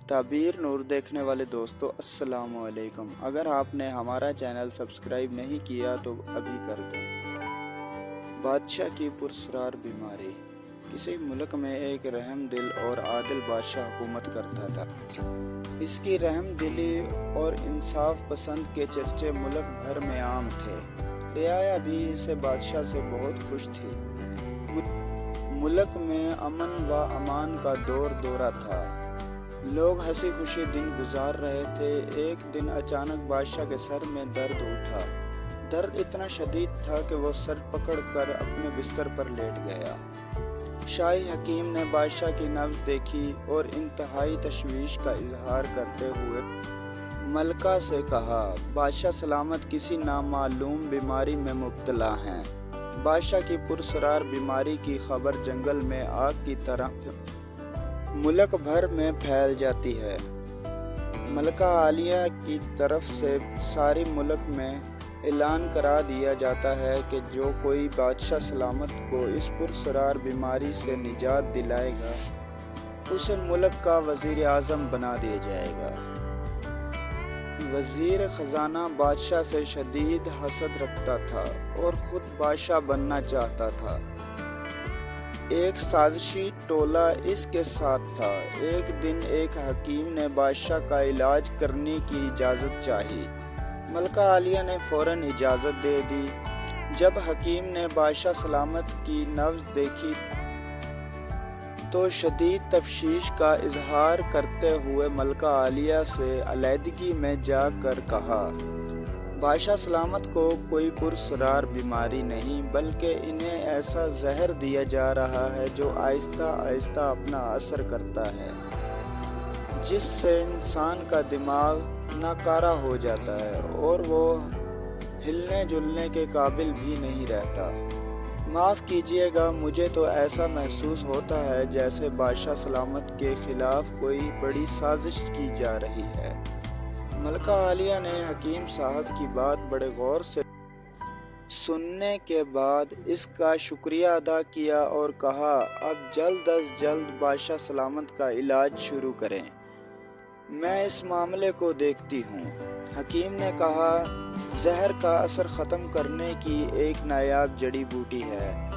تعبیر نور دیکھنے والے دوستو السلام علیکم۔ اگر آپ نے ہمارا چینل سبسکرائب نہیں کیا تو ابھی کر دیں۔ بادشاہ کی پراسرار بیماری۔ کسی ملک میں ایک رحم دل اور عادل بادشاہ حکومت کرتا تھا۔ اس کی رحم دلی اور انصاف پسند کے چرچے ملک بھر میں عام تھے۔ رعایا بھی اس بادشاہ سے بہت خوش تھی۔ ملک میں امن و امان کا دورہ تھا۔ لوگ ہنسی خوشی دن گزار رہے تھے۔ ایک دن اچانک بادشاہ کے سر میں درد اٹھا۔ درد اتنا شدید تھا کہ وہ سر پکڑ کر اپنے بستر پر لیٹ گیا۔ شاہی حکیم نے بادشاہ کی نبض دیکھی اور انتہائی تشویش کا اظہار کرتے ہوئے ملکہ سے کہا، بادشاہ سلامت کسی نامعلوم بیماری میں مبتلا ہیں۔ بادشاہ کی پراسرار بیماری کی خبر جنگل میں آگ کی طرح ملک بھر میں پھیل جاتی ہے۔ ملکہ عالیہ کی طرف سے ساری ملک میں اعلان کرا دیا جاتا ہے کہ جو کوئی بادشاہ سلامت کو اس پراسرار بیماری سے نجات دلائے گا اسے ملک کا وزیر اعظم بنا دیا جائے گا۔ وزیر خزانہ بادشاہ سے شدید حسد رکھتا تھا اور خود بادشاہ بننا چاہتا تھا۔ ایک سازشی ٹولہ اس کے ساتھ تھا۔ ایک دن ایک حکیم نے بادشاہ کا علاج کرنے کی اجازت چاہی۔ ملکہ عالیہ نے فوراً اجازت دے دی۔ جب حکیم نے بادشاہ سلامت کی نبض دیکھی تو شدید تشویش کا اظہار کرتے ہوئے ملکہ عالیہ سے علیحدگی میں جا کر کہا، بادشاہ سلامت کو کوئی پراسرار بیماری نہیں بلکہ انہیں ایسا زہر دیا جا رہا ہے جو آہستہ آہستہ اپنا اثر کرتا ہے، جس سے انسان کا دماغ ناکارہ ہو جاتا ہے اور وہ ہلنے جلنے کے قابل بھی نہیں رہتا۔ معاف کیجیے گا، مجھے تو ایسا محسوس ہوتا ہے جیسے بادشاہ سلامت کے خلاف کوئی بڑی سازش کی جا رہی ہے۔ ملکہ عالیہ نے حکیم صاحب کی بات بڑے غور سے سننے کے بعد اس کا شکریہ ادا کیا اور کہا، اب جلد از جلد بادشاہ سلامت کا علاج شروع کریں، میں اس معاملے کو دیکھتی ہوں۔ حکیم نے کہا، زہر کا اثر ختم کرنے کی ایک نایاب جڑی بوٹی ہے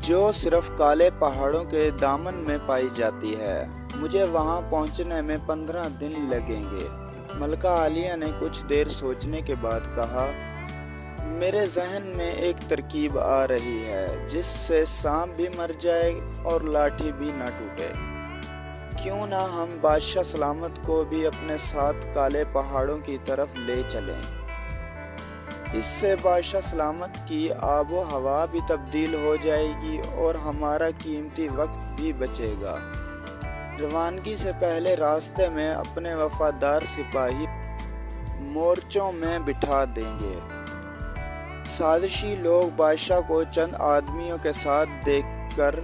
جو صرف کالے پہاڑوں کے دامن میں پائی جاتی ہے۔ مجھے وہاں پہنچنے میں 15 دن لگیں گے۔ ملکہ عالیہ نے کچھ دیر سوچنے کے بعد کہا، میرے ذہن میں ایک ترکیب آ رہی ہے جس سے سانپ بھی مر جائے اور لاٹھی بھی نہ ٹوٹے۔ کیوں نہ ہم بادشاہ سلامت کو بھی اپنے ساتھ کالے پہاڑوں کی طرف لے چلیں؟ اس سے بادشاہ سلامت کی آب و ہوا بھی تبدیل ہو جائے گی اور ہمارا قیمتی وقت بھی بچے گا۔ روانگی سے پہلے راستے میں اپنے وفادار سپاہی مورچوں میں بٹھا دیں گے۔ سازشی لوگ بادشاہ کو چند آدمیوں کے ساتھ دیکھ کر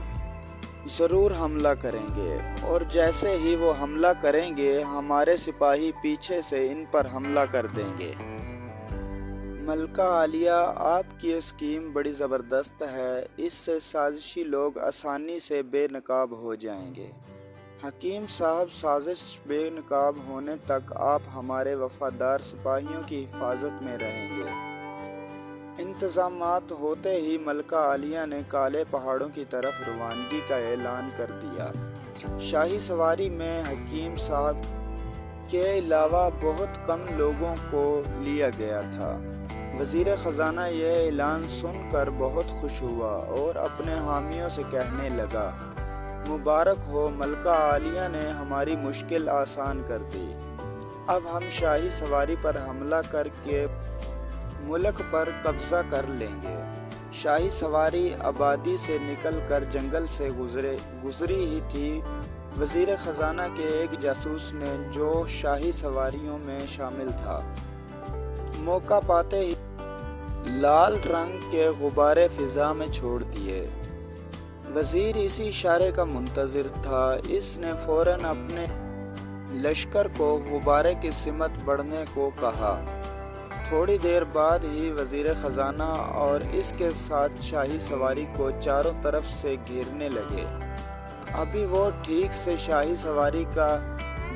ضرور حملہ کریں گے اور جیسے ہی وہ حملہ کریں گے ہمارے سپاہی پیچھے سے ان پر حملہ کر دیں گے۔ ملکہ عالیہ، آپ کی اسکیم بڑی زبردست ہے، اس سے سازشی لوگ آسانی سے بے نقاب ہو جائیں گے۔ حکیم صاحب، سازش بے نقاب ہونے تک آپ ہمارے وفادار سپاہیوں کی حفاظت میں رہیں گے۔ انتظامات ہوتے ہی ملکہ عالیہ نے کالے پہاڑوں کی طرف روانگی کا اعلان کر دیا۔ شاہی سواری میں حکیم صاحب کے علاوہ بہت کم لوگوں کو لیا گیا تھا۔ وزیر خزانہ یہ اعلان سن کر بہت خوش ہوا اور اپنے حامیوں سے کہنے لگا، مبارک ہو، ملکہ عالیہ نے ہماری مشکل آسان کر دی۔ اب ہم شاہی سواری پر حملہ کر کے ملک پر قبضہ کر لیں گے۔ شاہی سواری آبادی سے نکل کر جنگل سے گزری ہی تھی۔ وزیر خزانہ کے ایک جاسوس نے، جو شاہی سواریوں میں شامل تھا، موقع پاتے ہی لال رنگ کے غبارے فضا میں چھوڑ دیے۔ وزیر اسی اشارے کا منتظر تھا۔ اس نے فوراً اپنے لشکر کو غبارے کی سمت بڑھنے کو کہا۔ تھوڑی دیر بعد ہی وزیر خزانہ اور اس کے ساتھ شاہی سواری کو چاروں طرف سے گھیرنے لگے۔ ابھی وہ ٹھیک سے شاہی سواری کا